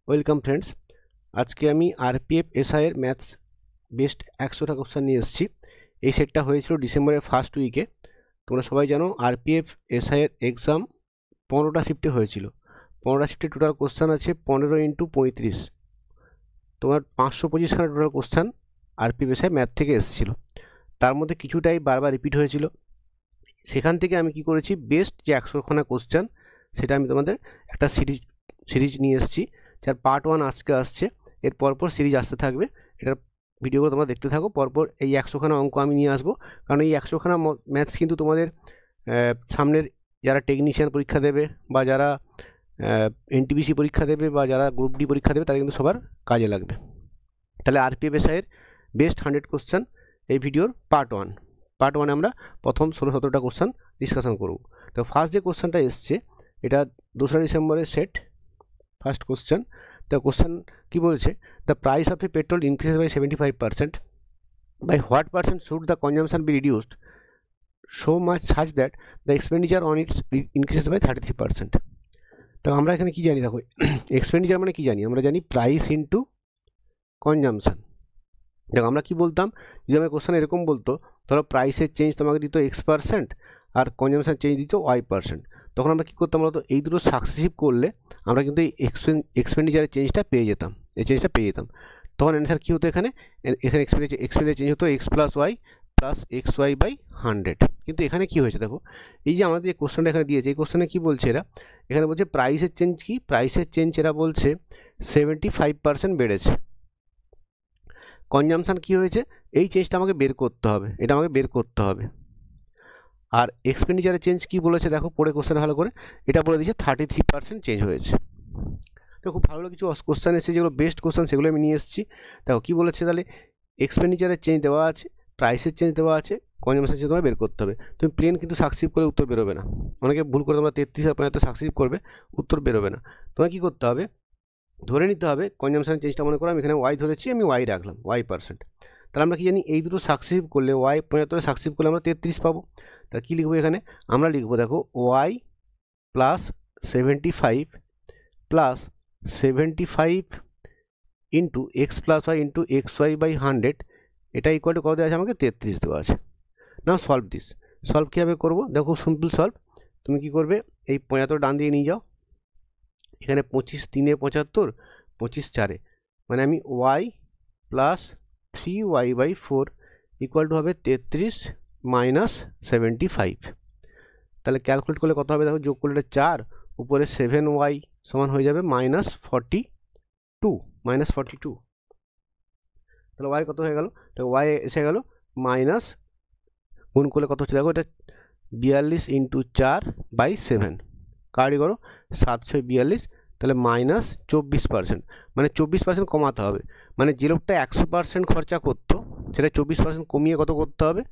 Welcome friends, আজকে আমি RPF SI এর ম্যাথস বেস্ট 100টা কোশ্চেন নিয়ে এসেছি। এই সেটটা হয়েছিল ডিসেম্বরের ফার্স্ট উইকে। তোমরা সবাই জানো আরপিএফ এসআই এর এক্সাম 15টা শিফটে হয়েছিল। 15টা শিফটে টোটাল কোশ্চেন আছে 15 ইন্টু 35। তোমার 525খানা total question RPF SI math থেকে এসেছিলো। তার মধ্যে কিছুটাই বারবার রিপিট হয়েছিল। সেখান থেকে আমি কি করেছি, বেস্ট যে 100খানা কোশ্চেন সেটা আমি তোমাদের একটা সিরিজ নিয়ে এসেছি, যার পার্ট 1 আজকে আসছে। এর পরপর সিরিজ আসতে থাকবে। এটার ভিডিওগুলো তোমরা দেখতে থাকো। পরপর এই 100খানা অঙ্ক আমি নিয়ে আসবো, কারণ এই 100খানা ম্যাথস কিন্তু তোমাদের সামনের যারা টেকনিশিয়ান পরীক্ষা দেবে বা যারা এনটিপিসি পরীক্ষা দেবে বা যারা গ্রুপ ডি পরীক্ষা দেবে তারা কিন্তু সবার কাজে লাগবে। তাহলে আরপিএফ এসআইয়ের বেস্ট 100 কোশ্চেন এই ভিডিওর পার্ট 1 আমরা প্রথম 16-17টা কোশ্চেন ডিসকাশন করব। তো ফার্স্ট যে কোশ্চেনটা এসছে এটা 2রা ডিসেম্বরের set first question. The question কি বলছে, the price of a petrol increases by 75%, by what percent should the consumption be reduced so much such that the expenditure on its increases by 33%। তো আমরা এখানে কি জানি, দেখো এক্সপেন্ডিচার মানে কি জানি, আমরা জানি প্রাইস ইন্টু কনজামশন। দেখো আমরা কি বলতাম, যদি আমার কোশ্চেন এরকম বলতো, ধরো প্রাইসের চেঞ্জ তোমাকে দিত x% আর কনজামশন চেঞ্জ দিত y%, তখন আমরা কী করতাম বলতো, এই দুটো সাকসেসিভ করলে আমরা কিন্তু এই এক্সপেন্ডিচারের চেঞ্জটা পেয়ে যেতাম, তখন অ্যান্সার কী হতো, এখানে এক্সপেন্ডিচার চেঞ্জ হতো x + y + xy/100। কিন্তু এখানে কি হয়েছে দেখো, এই যে আমাদের যে কোশ্চেনটা এখানে দিয়েছে, এই কোশ্চেনে কী বলছে এরা, এখানে বলছে প্রাইসের চেঞ্জ কি, প্রাইসের চেঞ্জ এরা বলছে 75% বেড়েছে। কনজামশান কী হয়েছে, এই চেঞ্জটা আমাকে বের করতে হবে, এটা আমাকে বের করতে হবে। আর এক্সপেন্ডিচারের চেঞ্জ কি বলেছে দেখো, পড়ে কোশ্চেন ভালো করে, এটা বলে দিয়েছে 33% চেঞ্জ হয়েছে। তো খুব ভালো কিছু কোশ্চেন এসেছে, যেগুলো বেস্ট কোশ্চেন সেগুলো আমি নিয়ে এসেছি। দেখো কী বলেছে, তাহলে এক্সপেন্ডিচারের চেঞ্জ দেওয়া আছে, প্রাইসের চেঞ্জ দেওয়া আছে, কনজামশন চেঞ্জ তোমায় বের করতে হবে। তুমি প্লেন কিন্তু সাকসিভ করে উত্তর বেরোবে না, অনেকে ভুল করে তোমরা 33 আর 75 সাকসিভ করবে, উত্তর বেরোবে না। তোমায় কী করতে হবে, ধরে নিতে হবে কনজামশন চেঞ্জটা, মনে করো আমি এখানে y ধরেছি, আমি y রাখলাম y%। তাহলে আমরা কি জানি, এই দুটো সাকসিভ করলে y75 সাকসিভ করলে আমরা 33 পাবো। তাহলে কী লিখবো এখানে, আমরা লিখবো দেখো y + 75 + 75 into x + y into xy/100, এটা ইকুয়াল টু কত দেওয়া আছে, আমাকে 33 দেওয়া আছে। নাও সলভ দিস। সলভ কীভাবে করবো, দেখো সিম্পল সলভ। তুমি কি করবে, এই 75 ডান দিয়ে নিয়ে যাও, এখানে 25 × 3 = 75, 25 × 4 মানে আমি y + 3y/4 ইকুয়াল টু হবে 33 - 75। তাহলে ক্যালকুলেট করলে কত হবে দেখো, যোগ করলে 4 উপরে 7y সমান হয়ে যাবে -42। তাহলে y কত হয়ে গেল, তো y এসে গেল মাইনাস, গুণ করলে কত হচ্ছে দেখো, এটা 42 × 4/7, কারি করো 7 × 6 = 42, তাহলে -24%, মানে 24% কমাতে হবে। মানে যে লোকটা 100% খরচা করতো সেটা 24% কমিয়ে কত করতে হবে,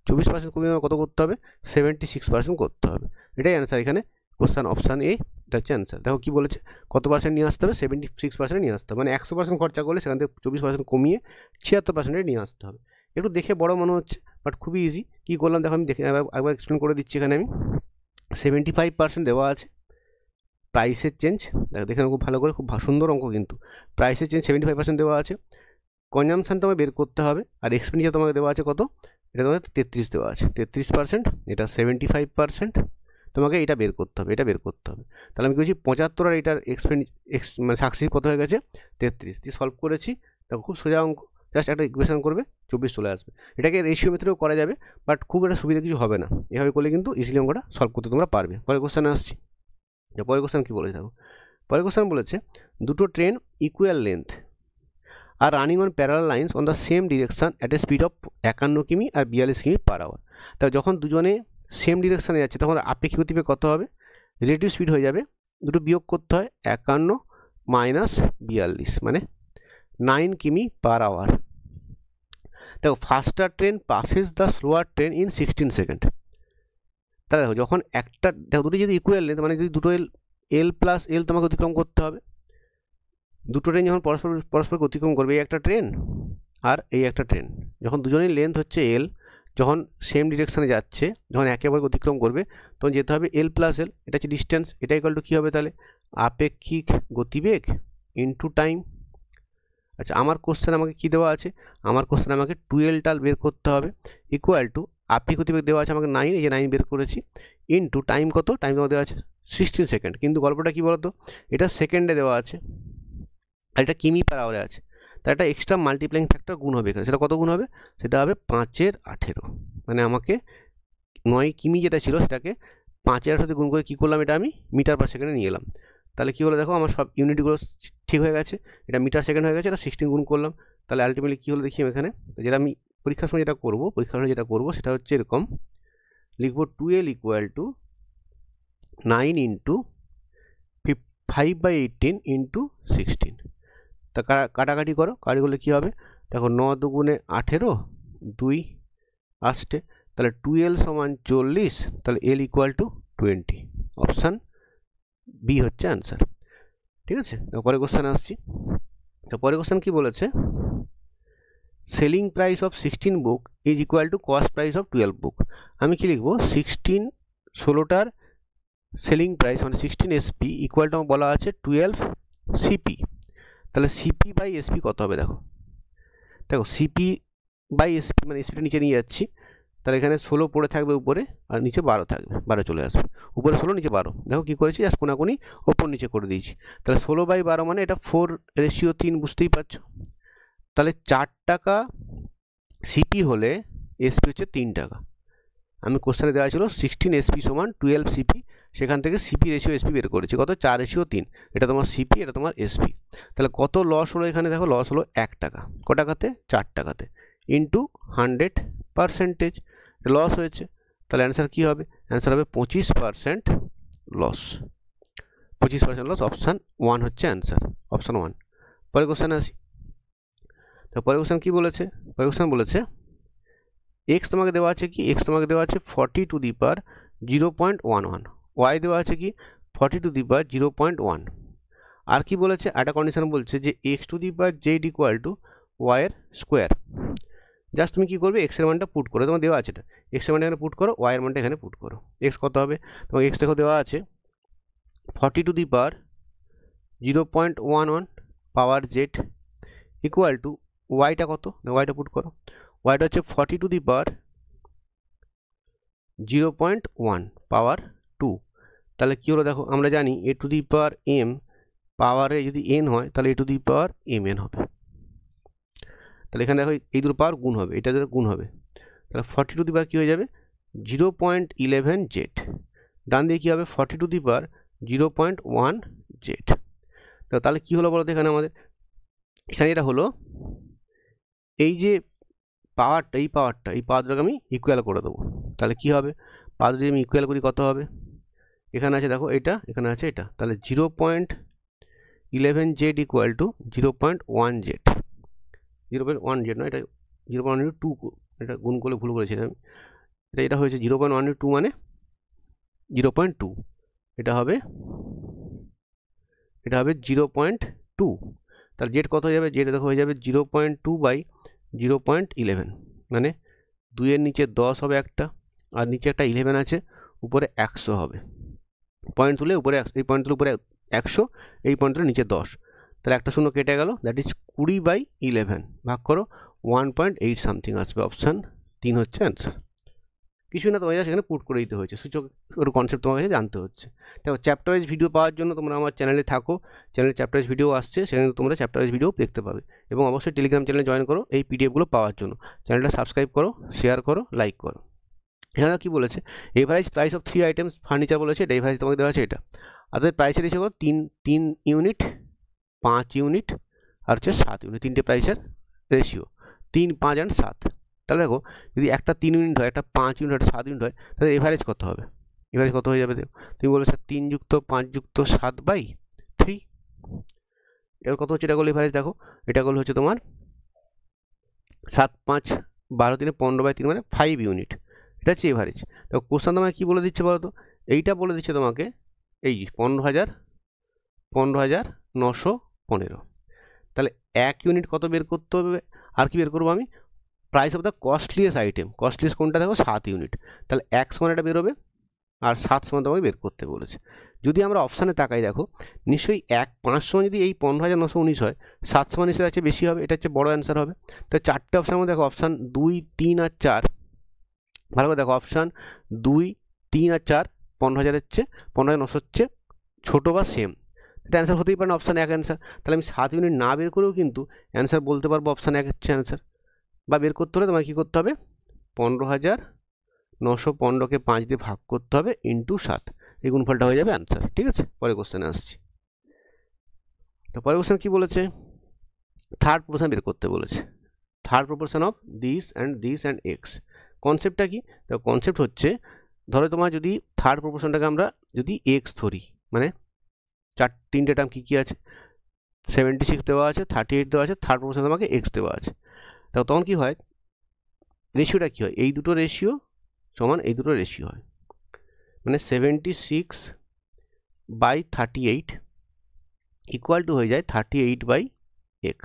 24% কমিয়ে কত করতে হবে, 76% করতে হবে। এটাই অ্যান্সার, এখানে কোশ্চেন অপশান এ, এটা হচ্ছে অ্যান্সার। দেখো কী বলেছে, কত পার্সেন্ট নিয়ে আসতে হবে, 76% নিয়ে আসতে হবে। মানে 100% খরচা করলে সেখান থেকে 24% কমিয়ে 76% নিয়ে আসতে হবে। একটু দেখে বড় মনে হচ্ছে, বাট খুবই ইজি। কী করলাম দেখো, আমি দেখে একবার এক্সপ্লেন করে দিচ্ছি। এখানে আমি 75% দেওয়া আছে, প্রাইসের চেঞ্জ দেখে খুব ভালো করে, খুব সুন্দর অঙ্ক কিন্তু। প্রাইসের চেঞ্জ 75% দেওয়া আছে, কনজামশান তোমাকে বের করতে হবে, আর এক্সপেন্ডিচার তোমাকে দেওয়া আছে কত, এটা তোমাকে 33 দেওয়া আছে, 33%, এটা 75%, তোমাকে এটা বের করতে হবে, তাহলে আমি বলছি 75 আর এটার মানে সাকসিভ কত হয়ে গেছে, 33 দিয়ে সলভ করেছি। দেখো খুব সোজা অঙ্ক, জাস্ট একটা ইকুয়েশন করবে, 24 চলে আসবে। এটাকে রেশিও মেথডেও করা যাবে, বাট খুব একটা সুবিধা কিছু হবে না। এভাবে করলে কিন্তু ইজিলি অঙ্কটা সলভ করতে তোমরা পারবে। পরের কোশ্চেনে আসছি। পরের কোশ্চেন কী বলেছে দেখো, পরের কোশ্চেন বলেছে দুটো train equal length are running on parallel lines on the same direction at a speed of 51 কিমি আর 42 কিমি/আওয়ার। তাহলে যখন দুজনে সেম ডিরেকশানে যাচ্ছে তখন আপেক্ষিক গতিবেগ কত হবে, রিলেটিভ স্পিড হয়ে যাবে, দুটো বিয়োগ করতে হয়, 51 - 42 মানে 9 কিমি/আওয়ার। দেখো ফাস্টার train passes the slower train in 16 second. তাহলে দেখো যখন একটা, দেখো দুটো যদি ইকুয়াল লেন্থ, মানে যদি দুটো এল প্লাস এল তোমাকে অতিক্রম করতে হবে, দুটো ট্রেন যখন পরস্পর অতিক্রম করবে, এই একটা ট্রেন আর এই একটা ট্রেন, যখন দুজনের লেন্থ হচ্ছে এল, যখন সেম ডিরেকশানে যাচ্ছে, যখন একে অপরকে অতিক্রম করবে, তখন যেতে হবে এল প্লাস এল, এটা হচ্ছে ডিস্টেন্স, এটা ইকুয়াল টু কী হবে তাহলে, আপেক্ষিক গতিবেগ ইন্টু টাইম। আচ্ছা, আমার কোশ্চেন আমাকে কী দেওয়া আছে? আমার কোশ্চেন আমাকে টুয়েলটা বের করতে হবে, ইকুয়াল টু আপি গতিবেগ দেওয়া আছে আমাকে 9, এই যে 9 বের করেছি, ইন্টু টাইম কত? টাইম দেওয়া আছে 16 সেকেন্ড। কিন্তু গল্পটা কী বলতো, এটা সেকেন্ডে দেওয়া আছে আর এটা কিমি পার আওয়ারে আছে, তার একটা এক্সট্রা মাল্টিপ্লাইং ফ্যাক্টর গুণ হবে এখানে। সেটা কত গুণ হবে? সেটা হবে 5-এর 18। মানে আমাকে 9 কিমি যেটা ছিল সেটাকে 5-এর 18 গুণ করে কী করলাম, এটা আমি মিটার পার সেকেন্ডে নিয়ে এলাম। তাহলে কী হলো দেখো, আমার সব ইউনিটগুলো ঠিক হয়ে গেছে, এটা মিটার সেকেন্ড হয়ে গেছে, এটা 16 গুণ করলাম। তাহলে আলটিমেটলি কী হলো দেখি এখানে, যেটা আমি পরীক্ষার সময় যেটা করবো সেটা হচ্ছে এরকম লিখবো, 2L equal to 9 into 5/18 into 16। তা কাটাকাটি করো, কাটি করলে কী হবে দেখো, 9 দুগুণে 18, 2 আসছে, তাহলে 2L সমান 40, তাহলে L equal to 20। Option B হচ্ছে অ্যান্সার। ঠিক আছে, পরের কোশ্চেন আসছি। তো পরের কোশ্চেন কী বলেছে, selling price of 16 book is equal to cost price of 12 বুক। আমি কি লিখবো, 16টার সেলিং প্রাইস মানে 16 এসপি ইকুয়াল টু বলা আছে 12 সিপি। তাহলে সিপি বাই এসপি কত হবে? দেখো সিপি বাই এসপি মানে এসপিটা নিচে নিয়ে যাচ্ছি, তাহলে এখানে 16 পড়ে থাকবে উপরে আর নিচে 12 থাকবে, 12 চলে আসবে, উপরে 16 নিচে 12। দেখো কী করেছি, জাস্ট কোনাকুনি ওপর নিচে করে দিয়েছি। তাহলে 16/12 মানে এটা 4:3, বুঝতেই পারছো। তাহলে 4 টাকা সিপি হলে এসপি হচ্ছে 3 টাকা। আমি কোশ্চেনে দেওয়া ছিল 16 এসপি সমান 12 সিপি, সেখান থেকে সিপি রেশিও এসপি বের করেছি কত, 4:3। এটা তোমার সিপি, এটা তোমার এসপি। তাহলে কত লস হলো এখানে, দেখো লস হলো 1 টাকা। ক টাকাতে? 4 টাকাতে, ইন্টু 100% লস হয়েছে। তাহলে অ্যান্সার কী হবে? অ্যান্সার হবে 25% লস। 25% লস, অপশান 1 হচ্ছে অ্যান্সার, অপশান 1। পরের কোশ্চেনে আসি। তো পরের কোশ্চেন কী বলেছে? পরের কোশ্চেন বলেছে এক্স তোমাকে দেওয়া আছে কি, এক্স তোমাকে দেওয়া আছে 40 টু দি পাওয়ার 0.11, ওয়াই দেওয়া আছে কি 40 টু দি পাওয়ার 0.1। আর কি বলেছে, একটা কন্ডিশন বলছে যে x two the power Z equal two ওয়াইয়ের স্কোয়ার। জাস্ট তুমি কী করবে, এক্সের মানটা পুট করো, তোমার দেওয়া আছে এটা, এক্সের মানটা এখানে পুট করো, ওয়াইয়ের মানটা এখানে পুট করো। এক্স কত হবে, তোমাকে এক্স দেখো দেওয়া আছে 40 to the power 0.11 power Z equal to ওয়াইটা কত, ওয়াইটা পুট করো, ওয়াইটা হচ্ছে 40 টু দি পাওয়ার 0.1 পাওয়ার 2। তাহলে কী হলো দেখো, আমরা জানি এ টু দি পাওয়ার এম পাওয়ারে যদি এন হয় তাহলে A to the power M N হবে। তাহলে এখানে দেখো এই দুটো পাওয়ার গুণ হবে, এটা দুটো গুণ হবে, তাহলে 40 টু দি পাওয়ার কী হয়ে যাবে 0.11 জেড। ডান দিয়ে কী হবে 40 টু দি পাওয়ার 0.1 জেড। তাহলে কী হলো বলো তো, এখানে আমাদের এখানে এটা হলো এই যে পাওয়ারটা, এই পাওয়ারটাকে আমি ইকুয়াল করে দেবো। তাহলে কী হবে, পাওয়ার যদি আমি ইকুয়াল করি কত হবে, এখানে আছে দেখো এটা, এখানে আছে এটা, তাহলে 0.11 Z equal two 0.1 Z. 0.1 Z নয়, এটা 0.1 এটা গুণ করলে ভুল করেছিলাম আমি, এটা হয়েছে 0.1 মানে 0.2, এটা হবে 0.2। তাহলে জেড কত হয়ে যাবে, জেড দেখো হয়ে যাবে 0.2/0.11, মানে 2-এর নিচে 10 হবে একটা, আর নিচে একটা 11 আছে, উপরে 100 হবে। পয়েন্ট তুলে উপরে এই পয়েন্ট তুলে উপরে 100, এই পয়েন্ট তুলে নিচে 10, তাহলে একটা শূন্য কেটে গেল, দ্যাট ইজ 20/11 ভাগ করো 1.8 সামথিং আসবে, অপশান 3 হচ্ছে অ্যান্সার। কিছু না, তোমার সেখানে পুট করে দিতে হয়েছে, সূচক ওর কনসেপ্ট তোমার কাছে জানতে হচ্ছে। দেখো চ্যাপ্টার ওয়াইজ ভিডিও পাওয়ার জন্য তোমরা আমার চ্যানেলে থাকো, চ্যানেলে চ্যাপ্টার ওয়াইজ ভিডিও আসছে, সেখানে তোমরা চ্যাপ্টার ওয়াইজ ভিডিও দেখতে পাবে। এবং অবশ্যই টেলিগ্রাম চ্যানেলে জয়েন করো এই পিডিএফগুলো পাওয়ার জন্য। চ্যানেলটা সাবস্ক্রাইব করো, শেয়ার করো, লাইক করো। এখানে কী বলেছে, average price of 3 items furniture বলেছে, এটা এভারেজ তোমাকে দেওয়া আছে এটা। আর তাদের প্রাইসের রেশিও 3 ইউনিট, 5 ইউনিট আর হচ্ছে 7 ইউনিট, 3টে প্রাইসের রেশিও 3, 5 অ্যান্ড 7। তাহলে দেখো যদি একটা 3 ইউনিট হয়, একটা 5 ইউনিট, একটা 7 ইউনিট হয়, তাহলে এভারেজ কত হবে, এভারেজ কত হয়ে যাবে দেখো, তুমি বলেছো 3 যুক্ত 5 যুক্ত 7/3, এবার কত হচ্ছে, এটা করলে এভারেজ দেখো, এটা করলে হচ্ছে তোমার 7, 5, 12, 3, 15/3 মানে 5 ইউনিট, এটা হচ্ছে এভারেজ। তো কোশ্চেন তোমাকে কী বলে দিচ্ছে বলো তো, এইটা বলে দিচ্ছে তোমাকে এই 15,915। তাহলে 1 ইউনিট কত বের করতে হবে, আর কি বের করবো আমি, price of the costliest item. Costliest কোনটা দেখো 7 ইউনিট, তাহলে 1 সমান এটা বেরোবে আর 7 সমান তোমাকে বের করতে বলেছে। যদি আমরা অপশানে তাকাই দেখো নিশ্চয়ই 5 সমান যদি এই 15,919 হয় 7 সমান নিশ্চয়ই আছে বেশি হবে, এটা হচ্ছে বড় অ্যান্সার হবে। তো 4টে অপশানের মধ্যে দেখো অপশান 2, 3 আর 4, ভালো করে দেখো অপশান 2, 3 আর 4 15,000 হচ্ছে 15,900 হচ্ছে ছোটো বা সেম, এটা অ্যান্সার হতেই পারে না অপশান 1 অ্যান্সার। তাহলে আমি 7 ইউনিট না বের করেও কিন্তু অ্যান্সার বলতে পারবো অপশান 1 হচ্ছে অ্যান্সার। বা বের করতে হলে তোমাকে কী করতে হবে, 15,915কে 5 দিয়ে ভাগ করতে হবে ইন্টু 7, এই গুণফলটা হয়ে যাবে অ্যান্সার। ঠিক আছে, পরের কোশ্চেনে আসছি। তো পরের কোশ্চেন কী বলেছে, থার্ড প্রপোর্শন বের করতে বলেছে। Third proportion of this and x. কনসেপ্টটা কি, তো কনসেপ্ট হচ্ছে ধরো তোমার যদি থার্ড প্রপোর্শনটাকে আমরা যদি এক্স ধরি, মানে 3টে টার্ম কী আছে, 76 দেওয়া আছে, 38 দেওয়া আছে, থার্ড প্রপোর্শন আমাকে এক্স দেওয়া আছে। তো তখন কী হয়, রেশিওটা কী হয়, এই দুটো রেশিও সমান এই দুটো রেশিও হয়, মানে 76/38 ইকুয়াল টু হয়ে যায় 38/x।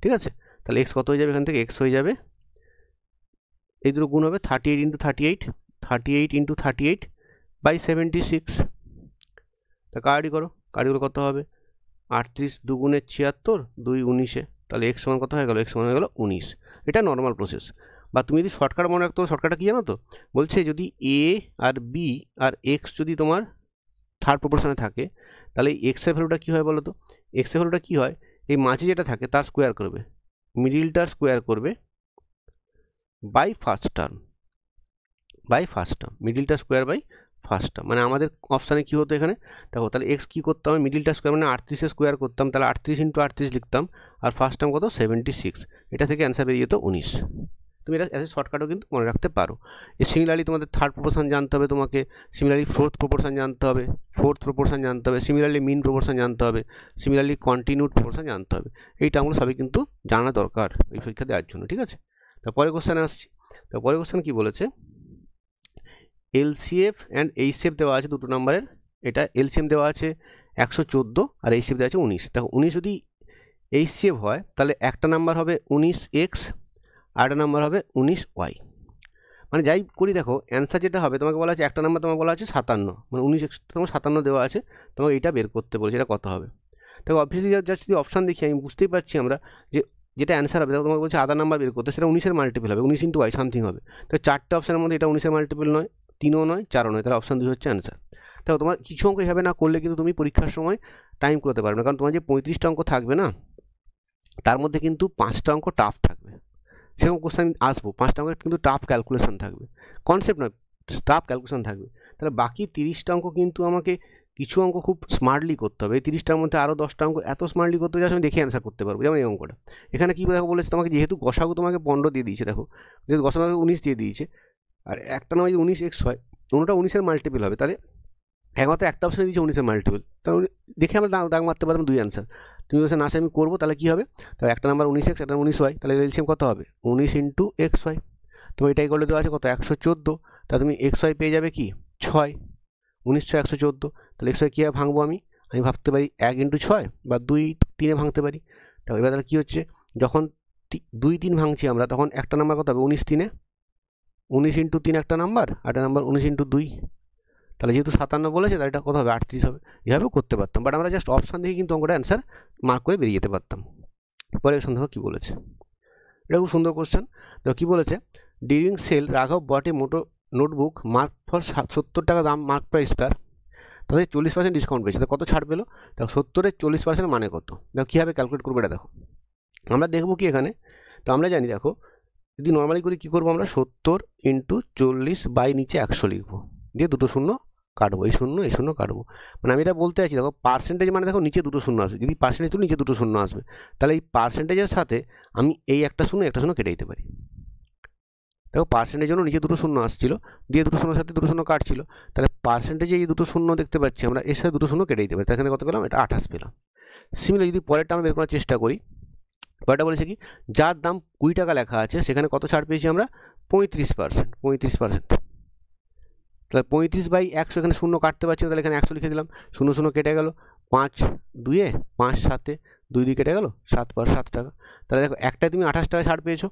ঠিক আছে, তাহলে এক্স কত হয়ে যাবে, এখান থেকে এক্স হয়ে যাবে, এই দুটো গুণ হবে 38 × 38, 38 × 38/76। তা কার্ডি করো কত হবে, 38 2 × 76, 2 19, তাহলে এক্স সমান কত হয়ে গেল, এক্স সমান হয়ে গেল 19। এটা নর্মাল প্রসেস। বা তুমি যদি শর্টকাট মনে রাখতে, শর্টকাটটা কী জানো তো, বলছে যদি এ আর বি আর এক্স যদি তোমার থার্ড প্রপোর্শনে থাকে তাহলে এক্সের ভ্যালুটা কী হয় বলো তো, এক্সের ভ্যালুটা কী হয়, এই মাঝে যেটা থাকে তার স্কোয়ার করবে, মিডিলটার স্কোয়ার করবে বাই ফার্স্ট টার্ম, মিডিলটা স্কোয়ার বাই ফার্স্ট টার্ম। মানে আমাদের অপশানে কী হতো এখানে দেখো, তাহলে এক্স কী করতাম, মিডিলটা স্কোয়ার মানে 38 স্কোয়ার করতাম, তাহলে 38 × 38 লিখতাম, আর ফার্স্ট টার্ম কত 76, এটা থেকে অ্যান্সার বেরিয়ে যেত 19। তুমি এটা অ্যাজ এ শর্টকাটও কিন্তু মনে রাখতে পারো। সিমিলারলি তোমাদের থার্ড প্রপোর্শন জানতে হবে, তোমাকে সিমিলারলি ফোর্থ প্রপোর্শন জানতে হবে, সিমিলারলি মিন প্রপোর্শন জানতে হবে, সিমিলারলি কন্টিনিউড প্রপোর্শন জানতে হবে। এই টার্মগুলো সবই কিন্তু জানা দরকার এই পরীক্ষা দেওয়ার জন্য। ঠিক আছে, তারপরে কোশ্চেনে আসছি। তারপরে কোশ্চেন কী বলেছে, এলসিএফ অ্যান্ড এইচসিএফ দেওয়া আছে 2 নম্বরের, এটা এলসিএম দেওয়া আছে 114 আর এইচসিএফ দেওয়া আছে 19। দেখো 19 যদি এইচসিএফ হয় তাহলে একটা নাম্বার হবে 19x আর একটা নাম্বার হবে 19y। মানে যাই করি দেখো অ্যান্সার যেটা হবে, তোমাকে বলা আছে একটা নাম্বার তোমাকে বলা আছে 57, মানে 19x তোমার 57 দেওয়া আছে, তোমাকে এটা বের করতে বলেছে, এটা কত হবে। দেখো অবভিয়াসলি জাস্ট যদি অপশান দেখি আমি বুঝতেই পারছি আমরা যে যেটা অ্যান্সার হবে, দেখো তোমাকে বলছে আদার নাম্বার বের করতে, সেটা 19-এর মাল্টিপল হবে, 19 × y সামথিং হবে। তো 4টে অপশানের মধ্যে এটা 19-এর মাল্টিপল নয়, 3ও নয়, 4ও নয়, তাহলে অপশান 2 হচ্ছে অ্যান্সার। দেখো তোমার কিছু অঙ্ক এভাবে না করলে কিন্তু তুমি পরীক্ষার সময় টাইম করতে পারবে না, কারণ তোমার যে 35টা অঙ্ক থাকবে না তার মধ্যে কিন্তু 5টা অঙ্ক টাফ থাকবে, সেরকম কোশ্চেন আসবো, 5টা অঙ্কের কিন্তু টাফ ক্যালকুলেশন থাকবে, কনসেপ্ট নয় টাফ ক্যালকুলেশন থাকবে। তাহলে বাকি 30টা অঙ্ক কিন্তু আমাকে কিছু অঙ্ক খুব স্মার্টলি করতে হবে, এই 30টার মধ্যে আরও 10টা অঙ্ক এত স্মার্টলি করতে হবে আমি দেখে অ্যান্সার করতে পারবো। যেমন এই অঙ্কটা এখানে কী দেখো বলেছে, তোমাকে যেহেতু গসাগু তোমাকে 15 দিয়ে দিয়েছে, দেখো যেহেতু গসাগু 19 দিয়ে দিয়েছে, আর একটা নাম যদি 19x হয়, অন্যটা 19-এর মাল্টিপল হবে, তাহলে একমাত্র একটা অপশানে দিয়েছে 19-এর মাল্টিপল, তাহলে দেখে আমরা দাগ মারতে পারতাম 2 অ্যান্সার। তুমি বলছে না আমি করবো, তাহলে কী হবে, তাহলে একটা নাম্বার 19x, একটা 19y, তাহলে এলসিএম কত হবে 19 × xy। তুমি এটাই করলে দেওয়া আছে কত 114, তা তুমি xy পেয়ে যাবে কি 6, 19 × 114, তাহলে xy কীভাবে ভাঙবো, আমি ভাবতে পারি 1 × 6 বা 2 3-এ ভাঙতে পারি। তো এবার তাহলে কী হচ্ছে, যখন 2 3 ভাঙছি আমরা, তখন একটা নাম্বার কত হবে 19 3-এ, 19 × 3 একটা নাম্বার, আর একটা নাম্বার 19 × 2, তাহলে যেহেতু 57 বলেছে তাহলে এটা কত হবে 38 হবে। এভাবেও করতে পারতাম, বাট আমরা জাস্ট অপশান দেখে কিন্তু অঙ্কটা অ্যান্সার মার্ক করে বেরিয়ে যেতে পারতাম। পরে সন্দেহ কী বলেছে, এটা খুব সুন্দর কোশ্চেন। তো কী বলেছে, ডিউরিং সেল রাঘব বট এ নোটবুক মার্ক ফর 70 টাকা দাম, মার্ক প্রাইস তাদের 40% ডিসকাউন্ট পেয়েছে, তো কত ছাড় পেলো। দেখো 70-এর 40% মানে কত, দেখো কীভাবে ক্যালকুলেট করবো এটা দেখো, আমরা দেখবো কি এখানে, তো আমরা জানি দেখো যদি নর্মালি করি কী করবো আমরা, 70 × 40 বাই নিচে 100 লিখবো, দিয়ে 2 শূন্য কাটবো, এই শূন্য কাটবো। মানে আমি এটা বলতে চাইছি দেখো পার্সেন্টেজ মানে দেখো নিচে 2 শূন্য আসবে, যদি পার্সেন্টেজ তুলি নিচে 2 শূন্য আসবে, তাহলে এই পার্সেন্টেজের সাথে আমি এই একটা শূন্য কেটে দিতে পারি। দেখো পার্সেন্টেজের জন্য নিচে 2 শূন্য আসছিল, দিয়ে 2 শূন্যর সাথে 2 শূন্য কাটছিল, তাহলে পার্সেন্টেজে এই 2 শূন্য দেখতে পাচ্ছি আমরা, এর সাথে 2 শূন্য কেটে দিতে পারি, এখানে কত পেলাম, এটা 28 পেলাম। সিমিলার যদি পরেরটা আমরা বের করার চেষ্টা করি, পরেরটা বলেছে কি যার দাম 20 টাকা লেখা আছে সেখানে কত ছাড় পেয়েছি আমরা 35%। তাহলে 35/100, এখানে শূন্য কাটতে পারছি না, তাহলে এখানে 100 লিখে দিলাম, 0 0 কেটে গেল, 5 2-এ 5 7-এ 2 2 কেটে গেল, 7 × 7 টাকা। তাহলে দেখো একটায় তুমি 28 টাকা ছাড় পেয়েছো,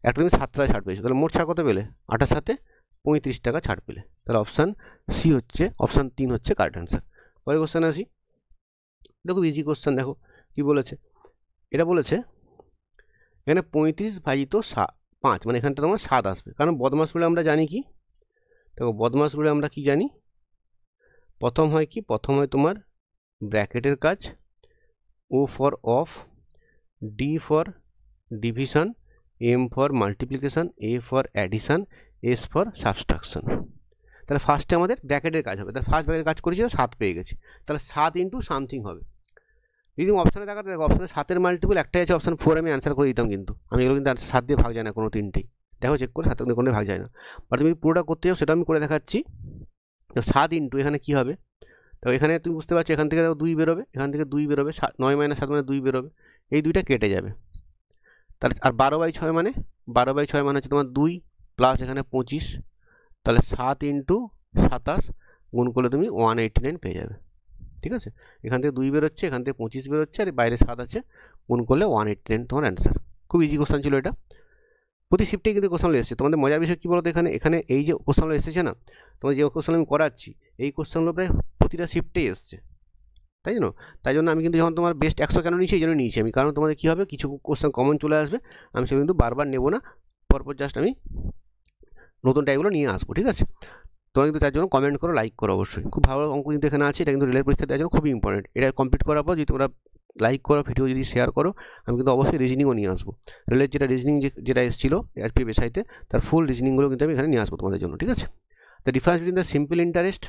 একটা তুমি 7 টাকা ছাড় পেয়েছো, তাহলে মোট ছাড় কত পেলে 28 7 35 টাকা ছাড় পেলে। তাহলে অপশান সি হচ্ছে, অপশান 3 হচ্ছে কারেক্ট অ্যান্সার। পরের কোশ্চেন আসি। এটা খুব ইজি কোশ্চেন, দেখো কি বলেছে। এটা বলেছে এখানে 35 ভাজিত 5, মানে এখানটা তোমার 7 আসবে, কারণ বদমাস রুলে আমরা জানি কি, দেখো বদমাস রুলে আমরা কি জানি, প্রথম হয় কি, প্রথম হয় তোমার ব্র্যাকেটের কাজ, O for of, D for division, M for multiplication, A for addition, S for subtraction. তাহলে ফার্স্টে আমাদের ব্র্যাকেটের কাজ হবে, তাহলে ফার্স্ট ব্র্যাকেটের কাজ করেছি 7 পেয়ে গেছি, তাহলে 7 ইন্টু সামথিং হবে। যদি অপশানে দেখাতে দেখো অপশানে 7-এর মাল্টিপল একটাই আছে, অপশান 4 আমি অ্যান্সার করে দিতাম, কিন্তু আমি এগুলো কিন্তু 7 দিয়ে ভাগ যায় না কোনো তিনটেই, দেখো চেক করে 7 দিয়ে কোনো ভাগ যায় না। বাট তুমি পুরোটা করতে চাও সেটা আমি করে দেখাচ্ছি। 7 ইন্টু এখানে কী হবে, তো এখানে তুমি বুঝতে পারছো এখান থেকে 2 বেরোবে, এখান থেকে 2 বেরোবে, 9 - 7 মানে 2 বেরোবে, এই 2টা কেটে যাবে। তাহলে আর 12/6 মানে 12/6 মানে হচ্ছে তোমার 2 প্লাস এখানে 25, তাহলে 7 ইন্টু 27 গুণ করলে তুমি 189 পেয়ে যাবে। ঠিক আছে, এখান থেকে 2 বেরোচ্ছে, এখান থেকে 25 বেরোচ্ছে, আর বাইরে 7 আছে, গুণ করলে 189 তোমার অ্যান্সার। খুব ইজি কোশ্চেন ছিল এটা, প্রতি শিফটে কিন্তু কোশ্চেনগুলো এসেছে। তোমাদের মজার বিষয় কী বলতো, এখানে এই যে কোশ্চেনগুলো এসেছে না, তোমার যে কোশ্চেন আমি করাচ্ছি এই কোশ্চেনগুলো প্রায় প্রতিটা শিফটেই এসছে, তাই জন্য আমি কিন্তু যখন তোমার বেস্ট 100 কেন নিয়েছি, এই জন্য নিয়েছি আমি, কারণ তোমাদের কী হবে কিছু কোশ্চেন কমন চলে আসবে, আমি সেগুলো কিন্তু বারবার নেবো না, পরপর জাস্ট আমি নতুন টাইপগুলো নিয়ে আসবো। ঠিক আছে, তোমরা কিন্তু তার জন্য কমেন্ট করো, লাইক করো অবশ্যই। খুব ভালো অঙ্ক কিন্তু এখানে আছে, এটা কিন্তু রেলের পরীক্ষা দেওয়ার জন্য খুবই ইম্পর্টেন্ট। এটা কমপ্লিট করার পর যদি তোমরা লাইক করো, ভিডিও যদি শেয়ার করো, আমি কিন্তু অবশ্যই রিজনিংও নিয়ে আসবো। রেলের যেটা রিজনিং যেটা এসেছিলো আরপি বেসাইতে, তার ফুল রিজনিংগুলো কিন্তু আমি এখানে নিয়ে আসবো তোমাদের জন্য। ঠিক আছে, the difference between the simple interest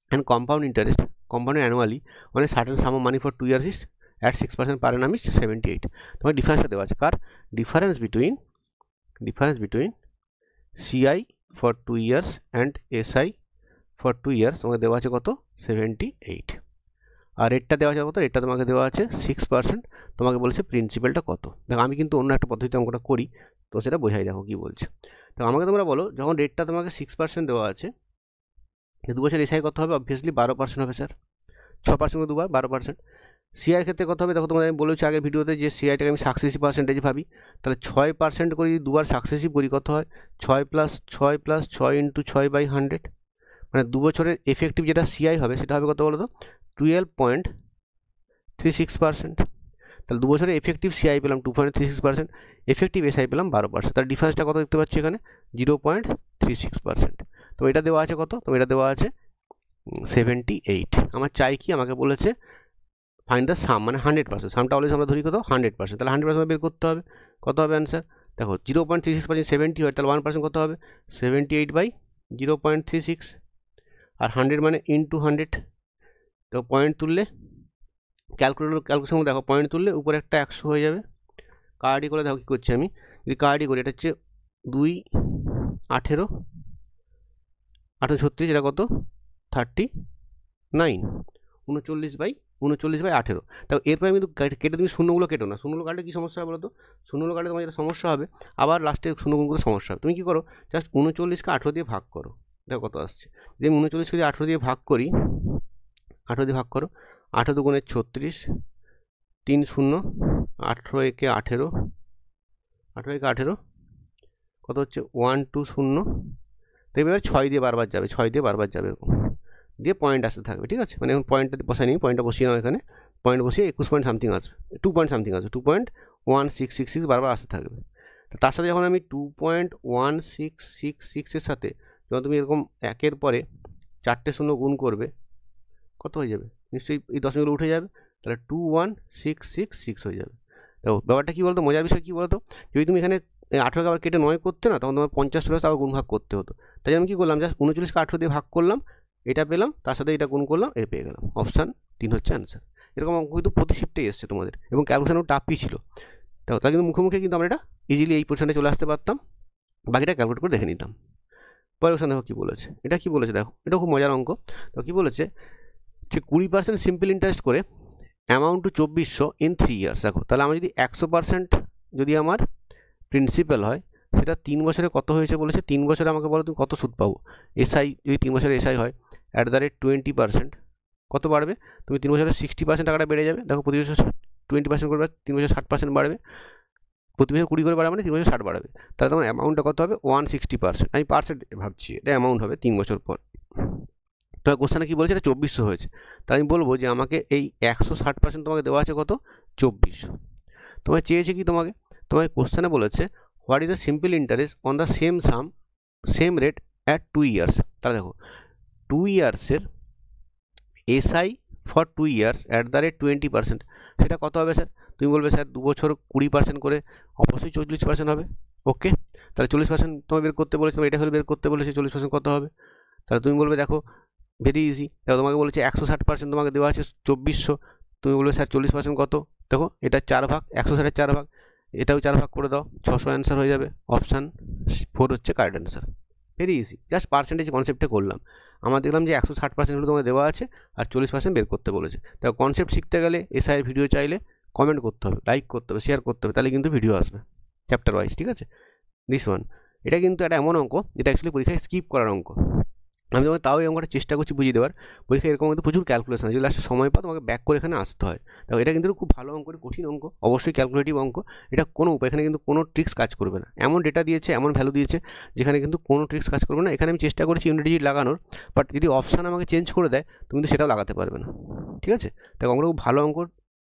and compound interest compound annually on a certain sum of money for 2 years is at 6% per annum is 78। তোমার ডিফারেন্সটা দেওয়া আছে কার, difference between CI for 2 years and SI for 2 years তোমাকে দেওয়া আছে কত, 78। আর রেটটা দেওয়া আছে কত, রেটটা তোমাকে দেওয়া আছে 6%, তোমাকে বলেছে প্রিন্সিপালটা কত। দেখো আমি কিন্তু অন্য একটা পদ্ধতিতে অঙ্কটা করি, তো সেটা বোঝাই, দেখো কী বলছে। তো আমাকে তোমরা বলো, যখন রেটটা তোমাকে 6% দেওয়া আছে, 2 বছর এসআই কত হবে, অবভিয়াসলি 12% হবে স্যার, 6% দুবার 12%। সিআইয়ের ক্ষেত্রে কত হবে, দেখো তোমাদের আমি বলেছি আগের ভিডিওতে যে সিআইটাকে আমি সাকসেসিভ পার্সেন্টেজ ভাবি, তাহলে 6% করে যদি দুবার সাকসেসিভ করি কত হয়, 6 + 6 ইন্টু 6/100, মানে 2 বছরের এফেক্টিভ যেটা সিআই হবে সেটা হবে কত বলো তো, 12.36%। তাহলে 2 বছরের এফেক্টিভ সিআই পেলাম 2.36%, এফেক্টিভ এসআই পেলাম 12%, তার ডিফারেন্সটা কত দেখতে পাচ্ছি এখানে, 0.36%। তো এটা দেওয়া আছে কত, তো এটা দেওয়া আছে 78। আমার চাই কি, আমাকে বলেছে ফাইন্ড দ্য সাম, মানে 100%, সামটা অলওয়েজ আমরা ধরি কত 100%, তাহলে 100% বের করতে হবে, কত হবে অ্যান্সার, দেখো 0.36% 70 হয়, তাহলে 1% কত হবে, 78/0.36, আর 100 মানে ইন্টু 100, তো পয়েন্ট তুললে ক্যালকুলেশন দেখো, পয়েন্ট তুললে উপরে একটা 100 হয়ে যাবে, কার্ডি করে দেখো কী করছি আমি, যদি কার্ডি করি, এটা হচ্ছে 2 18 36, এটা কত 39, 39/18। তাও এরপরে আমি কিন্তু কেটে, তুমি শূন্যগুলো কেটো না, শূন্যগুলো কাটলে কী সমস্যা হবে বলো তো, শূন্যগুলো কাটলে তোমার যেটা সমস্যা হবে, আবার লাস্টে শূন্যগুলো সমস্যা হবে। তুমি কী করো, জাস্ট 39কে 18 দিয়ে ভাগ করো, দেখো কত আসছে। যদি আমি 39কে যদি 18 দিয়ে ভাগ করি, 18 দিয়ে ভাগ করো, 18 দুগুণে 36, 3 0, 18 একে 18, 18 একে 18 কত হচ্ছে 120, দেখবে এবার 6 দিয়ে বারবার যাবে, 6 দিয়ে বারবার যাবে, এরকম দিয়ে পয়েন্ট আসতে থাকবে। ঠিক আছে, মানে এখন পয়েন্টটা বসাই নিই, পয়েন্টটা বসিয়ে নাও, এখানে পয়েন্ট বসিয়ে 21 পয়েন্ট সামথিং আসবে, 2 পয়েন্ট সামথিং আসবে, 2.1666 বারবার আসতে থাকবে। তার সাথে যখন আমি 2.1666 সাথে যখন তুমি এরকম একের পরে 4টে শূন্য গুণ করবে, কত হয়ে যাবে, নিশ্চয়ই এই দশমিকগুলো উঠে যাবে, তাহলে 21666 হয়ে যাবে। দেখো ব্যাপারটা কী বলতো, মজার বিষয় কী বলতো, যদি তুমি এখানে 18কে আবার কেটে 9 করতে না, তখন তোমার 50 আবার গুণ ভাগ করতে হতো। তাই আমি কী করলাম, জাস্ট 39কে 18 দিয়ে ভাগ করলাম, এটা পেলাম, তার সাথে এটা গুণ করলাম, এ পেয়ে গেলাম, অপশান 3 হচ্ছে অ্যান্সার। এরকম অঙ্ক কিন্তু প্রতি শিফটেই এসছে তোমাদের, এবং ক্যালকুলেশনও টাফই ছিল। দেখো তাই কিন্তু মুখে কিন্তু আমরা এটা ইজিলি এই পোর্শনে চলে আসতে পারতাম, বাকিটা ক্যালকুলেট করে দেখে নিতাম। পরের কোশ্চেন দেখো কী বলেছে, এটা কী বলেছে দেখো, এটা খুব মজার অঙ্ক। তো কী বলেছে, যে 20% সিম্পল ইন্টারেস্ট করে অ্যামাউন্ট টু 2400 ইন 3 years। দেখো তাহলে আমার যদি 100% যদি আমার প্রিন্সিপাল হয়, সেটা 3 বছরে কত হয়েছে বলেছে, 3 বছরে আমাকে বলো তুমি কত সুদ পাবো। এসআই যদি 3 বছরে এসআই হয় @20%, কত বাড়বে, তুমি 3 বছরে 60% টাকাটা বেড়ে যাবে। দেখো প্রতি বছর 20% করবে, 3 বছর 60% বাড়বে, প্রতি বছর 20 করে বাড়াবে মানে 3 বছর 60 বাড়াবে, তাহলে তোমার অ্যামাউন্টটা কত হবে 160%। আমি পার্সেন্ট ভাবছি, এটা অ্যামাউন্ট হবে 3 বছর পর। তো কোশ্চেনে কী বলেছে, এটা 2400 হয়েছে, তাই আমি বলবো যে আমাকে এই 160% তোমাকে দেওয়া আছে কত 2400। তোমাকে চেয়েছে কি, তোমাকে কোশ্চেনে বলেছে what is the simple interest on the same sum same rate at 2 years. তাহলে দেখো 2 ইয়ার্সের SI for 2 years at the rate 20%, সেটা কত হবে স্যার? তুমি বলবে স্যার 2 বছর 20% করে, অবশ্যই 40% হবে। ওকে, তাহলে 40% তোমায় বের করতে বলেছে, এটা হলে বের করতে বলেছে 40% কত হবে। তাহলে তুমি বলবে দেখো ভেরি ইজি, দেখো তোমাকে বলেছে 160% তোমাকে দেওয়া আছে 2400, তুমি বলবে স্যার 40% কত, দেখো এটা 4 ভাগ, 160-এর 4 ভাগ, এটাও 4 ভাগ করে দাও, 600 অ্যান্সার হয়ে যাবে। অপশান 4 হচ্ছে correct answer. Very easy, just percentage কনসেপ্টে করলাম। আমরা দেখলাম যে 160% হলে তোমাদের দেওয়া আছে আর 40% বের করতে বলেছে। তো কনসেপ্ট শিখতে গেলে এসআইয়ের ভিডিও চাইলে কমেন্ট করতে হবে, লাইক করতে হবে, শেয়ার করতে হবে, তাহলে কিন্তু ভিডিও আসবে চ্যাপ্টার ওয়াইজ, ঠিক আছে। দিস ওয়ান, এটা কিন্তু একটা এমন অঙ্ক যেটা অ্যাকচুয়ালি পরীক্ষায় স্কিপ করার অঙ্ক। আমি তোমাকে তাও এই অঙ্কটা চেষ্টা করছি বুঝিয়ে দেওয়ার। পরীক্ষায় এরকম কিন্তু প্রচুর ক্যালকুলেশন আছে, যদি লাস্টে সময় পাও তোমাকে ব্যাক করে এখানে আসতে হয়। দেখো এটা কিন্তু খুব ভালো অঙ্ক, কঠিন অঙ্ক, অবশ্যই ক্যালকুলেটিভ অঙ্ক। এটা কোনো উপায়, এখানে কিন্তু কোনো ট্রিক্স কাজ করবে না। এমন ডেটা দিয়েছে, এমন ভ্যালু দিয়েছে যেখানে কিন্তু কোনো ট্রিক্স কাজ করবে না। এখানে আমি চেষ্টা করেছি ইউনিট ডিজিট লাগানোর, বাট যদি অপশান আমাকে চেঞ্জ করে দেয় তুমি কিন্তু সেটাও লাগাতে পারবে না, ঠিক আছে। দেখো অঙ্কটা খুব ভালো অঙ্ক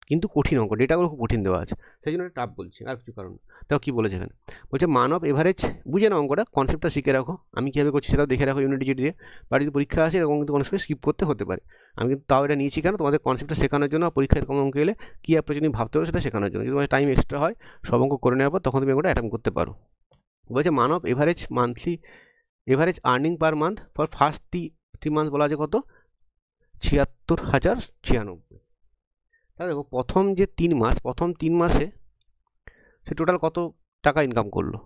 কিন্তু কঠিন অঙ্ক, ডেটাগুলো খুব কঠিন দেওয়া আছে, সেই জন্য টাফ বলছি, আর কিছু কারণ। দেখো কী বলেছে এখানে, বলছে মান অফ এভারেজ, বুঝে না অঙ্কটা, কনসেপ্টটা শিখে রাখো, আমি কীভাবে করছি সেটাও দেখে রাখো ইউনিট ডিজিট দিয়ে। বা যদি পরীক্ষা আসে এরকম কিন্তু কোনো সময় স্কিপ করতে হতে পারে, আমি কিন্তু তাও এটা নিয়েছি কেন, তোমাদের কনসেপ্টটা শেখানোর জন্য। পরীক্ষা এরকম অঙ্ক এলে কী অ্যাপ্রোচ তুমি ভাবতে পারো সেটা শেখানোর জন্য। যদি তোমার টাইম এক্সট্রা হয় সব অঙ্ক করে নেওয়ার পর তখন তুমি অঙ্কটা অ্যাটেম্প করতে পারো। বলছে মান of average monthly average earning per month for first 3 month বলা আছে কত 76,096। তাহলে দেখো প্রথম যে 3 মাস, প্রথম 3 মাসে সে টোটাল কত টাকা ইনকাম করলো,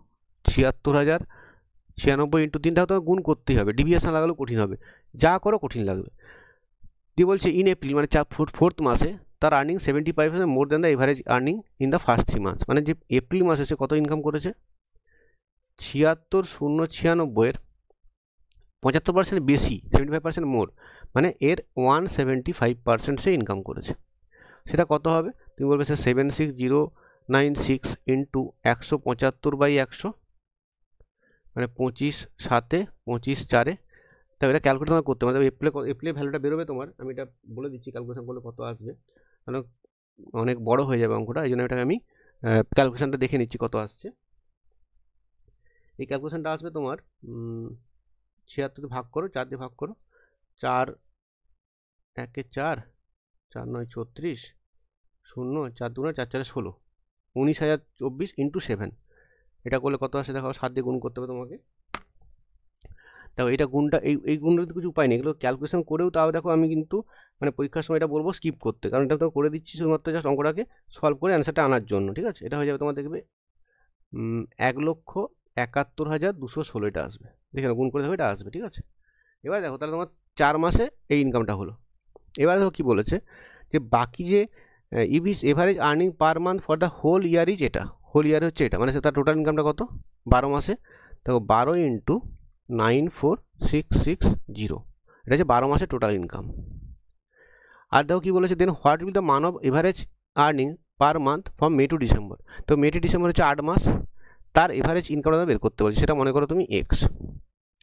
76,096 ইন্টু 3, তো গুণ করতেই হবে, ডিভিয়েশন লাগালেও কঠিন হবে, যা করো কঠিন লাগবে। দিয়ে বলছে ইন এপ্রিল মানে 4th মাসে তার earning 75% more than the average earning in the first 3 months, মানে যে এপ্রিল মাসে সে কত ইনকাম করেছে 76,096-এর 75% বেশি, 75% মোর, মানে এর 175% সে ইনকাম করেছে। সেটা কত হবে, তুমি বলবে স্যার 76096 ইন্টু 175/100, মানে 25/7 25/4। তাহলে এটা ক্যালকুলেট তোমার করতে হবে, এপ্রিলের ভ্যালুটা বেরোবে তোমার, আমি এটা বলে দিচ্ছি ক্যালকুলেশন করলে কত আসবে, কারণ অনেক বড় হয়ে যাবে অঙ্কটা, এই জন্য এটাকে আমি ক্যালকুলেশনটা দেখে নিচ্ছি কত আসছে। এই ক্যালকুলেশনটা আসবে তোমার 76 ভাগ করো, 4 দিয়ে ভাগ করো, 4 1 4 4 9 36 0 4 2 4 4 16, 19,024 ইন্টু 7। এটা করলে কত আসে দেখো, 7 দিয়ে গুণ করতে হবে তোমাকে। দেখো এটা গুণটা এই গুণটা কিন্তু কিছু উপায় নেই, এগুলো ক্যালকুলেশন করেও তাও দেখো আমি কিন্তু মানে পরীক্ষার সময় এটা বলবো স্কিপ করতে, কারণ এটা তো করে দিচ্ছি শুধুমাত্র জাস্ট অঙ্কটাকে সলভ করে অ্যান্সারটা আনার জন্য, ঠিক আছে। এটা হয়ে যাবে তোমার দেখবে 1,71,216 এটা আসবে, দেখে গুণ করে দেখো এটা আসবে, ঠিক আছে। এবার দেখো তাহলে তোমার 4 মাসে এই ইনকামটা হলো। এবার দেখো কী বলেছে যে বাকি যে average earning per month for the whole year is, এটা হোল ইয়ার হচ্ছে এটা, মানে তার টোটাল ইনকামটা কত 12 মাসে, দেখো 12 ইন্টু 94660, এটা হচ্ছে 12 মাসের টোটাল ইনকাম। আর দেখো কী বলেছে দেন হোয়াট উইল দ্য মান of average earning per month from May to December. তো মে টু ডিসেম্বর হচ্ছে 8 মাস, তার এভারেজ ইনকামটা বের করতে বলছে, সেটা মনে করো তুমি এক্স।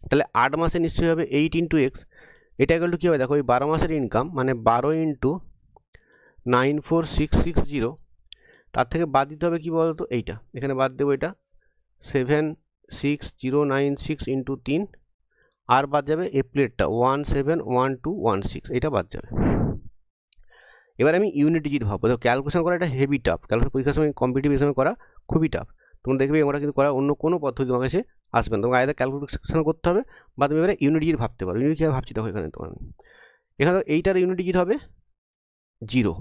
তাহলে 8 মাসে নিশ্চয়ই হবে 8 ইন্টু এক্স, এটা এগুলো কী হবে দেখো, এই 12 মাসের ইনকাম মানে 12 ইন্টু 94660, তার থেকে বাদ দিতে হবে কি বলতো, এইটা এখানে বাদ দেবো, এটা 76096 ইন্টু 3, আর বাদ যাবে এপ্রিলেরটা 171216, এটা বাদ যাবে। এবার আমি ইউনিট ডিজিট ভাববো, দেখো ক্যালকুলেশন করা এটা হেভি টাফ, ক্যালকুলেশন পরীক্ষার সময় কম্পিটিটিভ এক্সামে করা খুবই টাফ, তোমরা দেখবে আমরা কিন্তু করা অন্য কোনো পদ্ধতি তোমার কাছে আসবে না, তোমাকে আলাদা ক্যালকুলেশন করতে হবে, বা তুমি এবারে ইউনিট ডিজিট ভাবতে পারো। ইউনিট কীভাবে ভাবছি দেখো এখানে তোমার, এখানে এইটার ইউনিট ডিজিট হবে 0,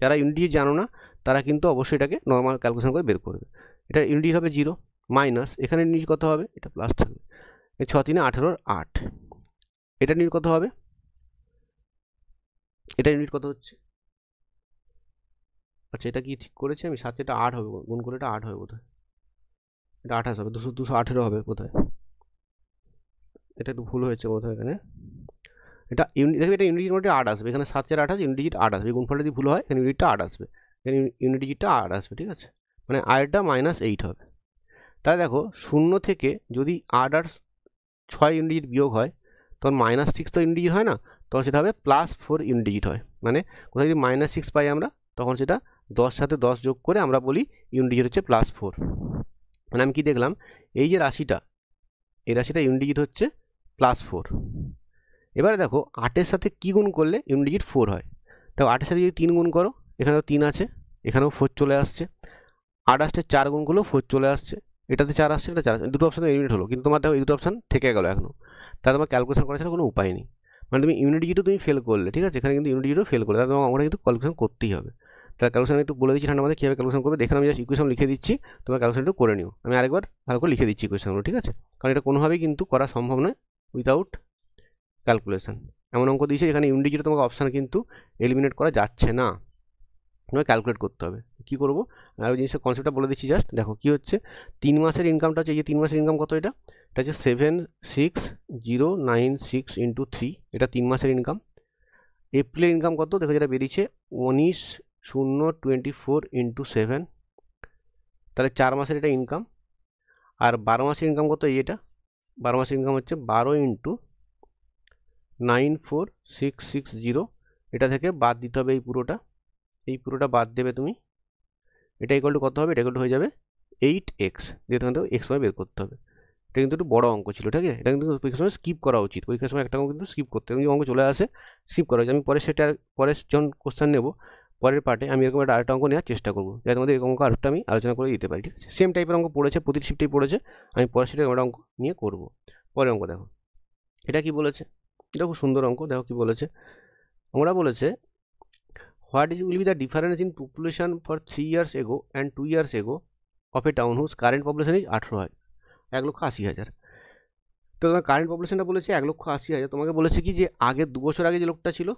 যারা ইউনিট ডিজিট জানো না তারা কিন্তু অবশ্যই এটাকে নর্মাল ক্যালকুলেশন করে বের করবে। এটা ইউনিট ডিজিট হবে 0 মাইনাস এখানে ইউনিট কত হবে, এটা প্লাস থাকবে, 6 3 18 8, এটা ইউনিট কত হবে, এটা ইউনিট কত হচ্ছে, আচ্ছা এটা কি ঠিক করেছি আমি, 7 এটা 8 হবে, গুণ করে এটা 8 হবে বোধহয়, এটা 28 হবে, 218 হবে বোধহয়, এটা একটু ভুল হয়েছে বোধহয় এখানে, এটা ইউনিট দেখবে, এটা ইউনিট ডিজিট 8 আসবে, এখানে 7 4 28 ইউনিট ডিজিট 8 আসবে, গুণফলটা যদি ভুল হয় এখানে ইউনিটটা 8 আসবে, এখানে ইউনিট ডিজিটটা 8 আসবে, ঠিক আছে। মানে আরটা -8 হবে। তাহলে দেখো 0 থেকে যদি 8 আর 6 ইউনিট ডিজিট বিয়োগ হয় তখন -6 তো ইউনিট ডিজিট হয় না, তখন সেটা হবে +4 ইউনিট ডিজিট হয়। মানে কোথায় যদি -6 পাই আমরা, তখন সেটা 10 সাথে 10 যোগ করে আমরা বলি ইউনিট ডিজিট হচ্ছে +4। মানে আমি কি দেখলাম, এই যে রাশিটা, এই রাশিটা ইউনিট ডিজিট হচ্ছে +4। এবারে দেখো 8-এর সাথে কি গুণ করলে ইউনিট ডিজিট 4 হয়। তো 8-এর সাথে যদি 3 গুণ করো, এখানেও 3 আছে, এখানেও 4 চলে আসছে। 8 4 গুণ করলেও 4 চলে আসছে, এটাতে 4 আসছে, এটা 4 আসছে, দুটো অপশান এলিমিনেট হলো। কিন্তু তোমার দেখো এই দুটো অপশান থেকে গেলো এখনো, তাহলে তোমার ক্যালকুলেশন করার ছাড়া কোনো উপায় নেই। মানে তুমি ইউনিট ডিজিটও তুমি ফেল করলে, ঠিক আছে, এখানে কিন্তু ইউনিট ডিজিটও ফেল করলে, তাহলে তোমার আমরা কিন্তু ক্যালকুলেশন করতেই হবে। তাহলে ক্যালকুলেশন একটু বলে দিচ্ছি ঠান্ডা মাথায় কীভাবে ক্যালকুলেশন করবে। দেখে আমি জাস্ট ইকুয়েশন লিখে দিচ্ছি, তোমার ক্যালকুলেশন একটু করে নিও। আমি আরেকবার ভালো করে লিখে দিচ্ছি ইকুয়েশনগুলো, ঠিক আছে, কারণ এটা কোনোভাবেই কিন্তু করা সম্ভব নয় উইথাউট ক্যালকুলেশন। এমন অঙ্ক দিয়েছে যেখানে ইউনিট ডিজিটে তোমাকে অপশান কিন্তু এলিমিনেট করা যাচ্ছে না, তোমাকে ক্যালকুলেট করতে হবে। কী করবো, আর ওই জিনিসের কনসেপ্টটা বলে দিচ্ছি জাস্ট। দেখো কী হচ্ছে, 3 মাসের ইনকামটা হচ্ছে, এই যে 3 মাসের ইনকাম কত, এটা হচ্ছে 76096 × 3, এটা 3 মাসের ইনকাম। এপ্রিলের ইনকাম কত দেখো, যেটা বেরিয়েছে 19,024 × 7, তাহলে 4 মাসের এটা ইনকাম। আর 12 মাসের ইনকাম কত, এই এটা 12 মাসের ইনকাম হচ্ছে 12 × 94660, এটা থেকে বাদ দিতে হবে এই পুরোটা বাদ দেবে তুমি। এটা ইকুয়াল টু কত হবে, এটা ইকুয়াল টু হয়ে যাবে 8x, দিয়ে তখন তো x বের করতে হবে। এটা কিন্তু একটু বড় অঙ্ক ছিল, ঠিক আছে, এটা কিন্তু পরীক্ষার সময় স্কিপ করা উচিত। পরীক্ষার সময় একটা অঙ্ক কিন্তু স্কিপ করতে হবে, অঙ্ক চলে আসে স্কিপ করা উচিত। আমি পরে সেটা পরে যখন কোশ্চেন নেব পরের পার্টে আমি এরকম একটা আরেকটা অঙ্ক নেওয়ার চেষ্টা করবো, যাতে তোমাদের এরকম অঙ্ক আরেকটা আমি আলোচনা করে দিতে পারি, ঠিক আছে। সেম টাইপের অঙ্ক পড়েছে, প্রতি শিফটেই পড়েছে, আমি পরের শিফটে একটা অঙ্ক নিয়ে করবো। পরের অঙ্ক দেখো, এটা কি বলেছে, এটা খুব সুন্দর অঙ্ক। দেখো কি বলেছে, আমরা বলেছে what will be the difference in population for 3 years ago and 2 years ago of a town whose current population is 1,80,000। তো তোমার কারেন্ট পপুলেশনটা বলেছে 1,80,000, তোমাকে বলেছে কি যে আগে 2 বছর আগে যে লোকটা ছিল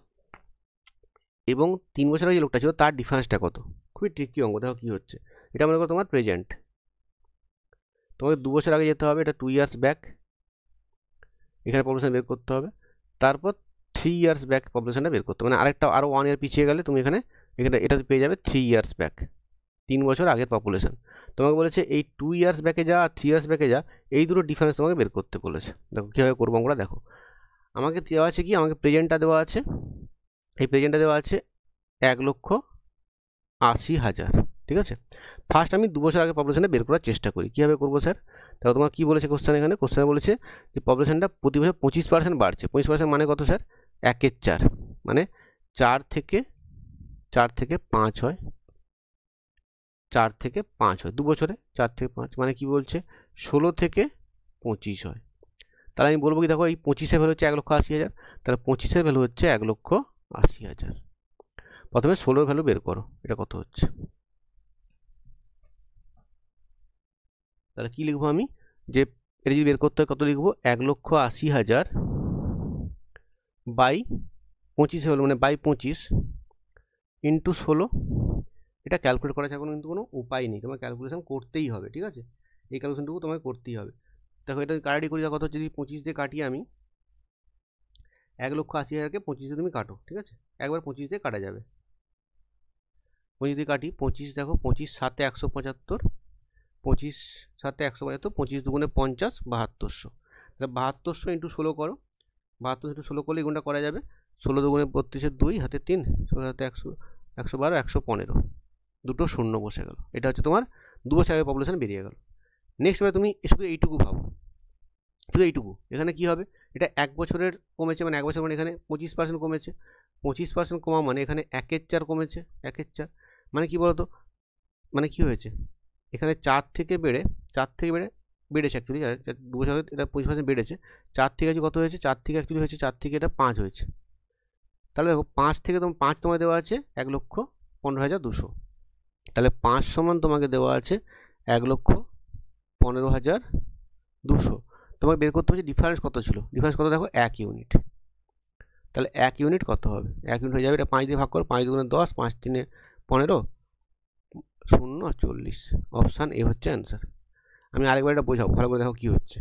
এবং 3 বছর আগে যে লোকটা ছিল তার ডিফারেন্সটা কত। খুবই ট্রিকি অঙ্ক। দেখো কি হচ্ছে, এটা মনে করো তোমার প্রেজেন্ট, তোমাকে 2 বছর আগে যেতে হবে, এটা 2 ইয়ার্স ব্যাক, এখানে পপুলেশন বের করতে হবে। তারপর 3 ইয়ার্স ব্যাক পপুলেশনটা বের করতে হবে, মানে আরও 1 ইয়ার পিছিয়ে গেলে তুমি এখানে এটাতে পেয়ে যাবে 3 ইয়ার্স ব্যাক, 3 বছর আগের পপুলেশন। তোমাকে বলেছে এই 2 ইয়ার্স ব্যাকে যা আর 3 ইয়ার্স ব্যাকে যা, এই দুটো ডিফারেন্স তোমাকে বের করতে বলেছে। দেখো কীভাবে করবো আমরা, দেখো আমাকে দেওয়া আছে কি, আমাকে প্রেজেন্টটা দেওয়া আছে, এই প্রেজেন্টটা দেওয়া আছে 1,80,000, ঠিক আছে। ফার্স্ট আমি 2 বছর আগে পপুলেশনটা বের করার চেষ্টা করি। কীভাবে করবো স্যার, দেখো তোমার কী বলেছে কোশ্চেন, এখানে কোশ্চেনে বলেছে যে পপুলেশনটা প্রতি বছর 25% বাড়ছে। 25% মানে কত স্যার, 1/4, মানে 4 থেকে 5 হয়, 4 থেকে 5 হয় 2 বছরে, 4 থেকে 5 মানে কি বলছে 16 থেকে 25 হয়। তাহলে আমি বলবো কি, দেখো এই 25-এর ভ্যালু হচ্ছে 1,80,000, তাহলে 25-এর ভ্যালু হচ্ছে 1,80,000। প্রথমে 16-এর ভ্যালু বের করো, এটা কত হচ্ছে। তাহলে কি লিখবো আমি, যে এটা যদি বের করতে হয় কত লিখবো, 1,80,000 বাই 25 হলো, মানে বাই 25 ইন্টু 16। এটা ক্যালকুলেট করা ছাড়া কিন্তু কোনো উপায় নেই, তোমার ক্যালকুলেশন করতেই হবে, ঠিক আছে, এই ক্যালকুলেশনটুকু তোমাকে করতেই হবে। দেখো এটা কাটাটি করি, কত হচ্ছে, যদি 25 দিয়ে কাটি আমি, 1,80,000কে 25 দিয়ে তুমি কাটো, ঠিক আছে, একবার 25 দিয়ে কাটা যাবে, 25 দিয়ে কাটি, 25 দেখো 25 7 175, 25 7 175, 25 দুগুণে 50, 7200। তাহলে 7200 ইন্টু 16 করো, 72 ইন্টু 16 করলে গুণটা করা যাবে, 16 দুগুণে 32-এর 2 হাতে 3, 16 হাতে 100, 112, 115, দুটো শূন্য বসে গেল। এটা হচ্ছে তোমার 2 বছর আগে পপুলেশন বেরিয়ে গেল। নেক্সট এবার তুমি শুধু এইটুকু ভাবো, শুধু এইটুকু, এখানে কি হবে, এটা 1 বছরের কমেছে, মানে 1 বছর মানে এখানে 25% কমেছে, 25% কমা মানে এখানে 1/4 কমেছে, 1/4 মানে কি বলতো, মানে কি হয়েছে, এখানে 4 থেকে বেড়ে বেড়েছে অ্যাকচুয়ালি, 2 বছর এটা 25% বেড়েছে, 4 থেকে কত হয়েছে, 4 থেকে অ্যাকচুয়ালি হয়েছে 4 থেকে এটা 5 হয়েছে। তাহলে দেখো 5 থেকে তোমার তোমায় দেওয়া আছে 1,15,200, তাহলে 5 সমান তোমাকে দেওয়া আছে 1,15,200। তোমাকে বের করতে হচ্ছে ডিফারেন্স কত ছিল, ডিফারেন্স কত দেখো 1 ইউনিট। তাহলে 1 ইউনিট কত হবে, 1 ইউনিট হয়ে যাবে, এটা 5 দিয়ে ভাগ করো, 5 দুগুণে 10, 5 3 15, 0 40। অপশান এ হচ্ছে অ্যান্সার। আমি আরেকবার এটা বোঝাবো, ভালো করে দেখো কী হচ্ছে,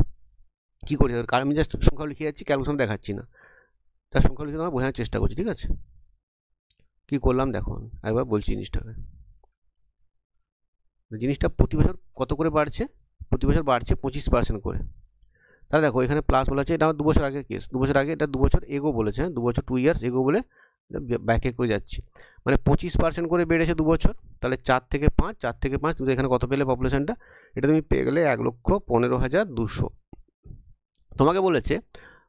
কী করি, কারণ আমি জাস্ট সংখ্যা লিখে যাচ্ছি, ক্যালকুলেশন দেখাচ্ছি না, তার সংখ্যা লিখে তোমার বোঝানোর চেষ্টা করছি, ঠিক আছে। কী করলাম দেখো, আমি একবার বলছি জিনিসটাকে, জিনিসটা প্রতি বছর কত করে বাড়ছে, প্রতি বছর বাড়ছে 25% করে। তাহলে দেখো এখানে প্লাস বলা আছে, এটা আমার 2 বছর আগের কেস, 2 বছর আগে, এটা 2 বছর এগো বলেছে, 2 বছর 2 ইয়ার্স এগো বলে ব্যাকে করে যাচ্ছি, মানে 25% করে বেড়েছে 2 বছর। তাহলে 4 থেকে 5, 4 থেকে 5 তুমি এখানে কত পেলে পপুলেশনটা, এটা তুমি পেয়ে গেলে 1,15,200। তোমাকে বলেছে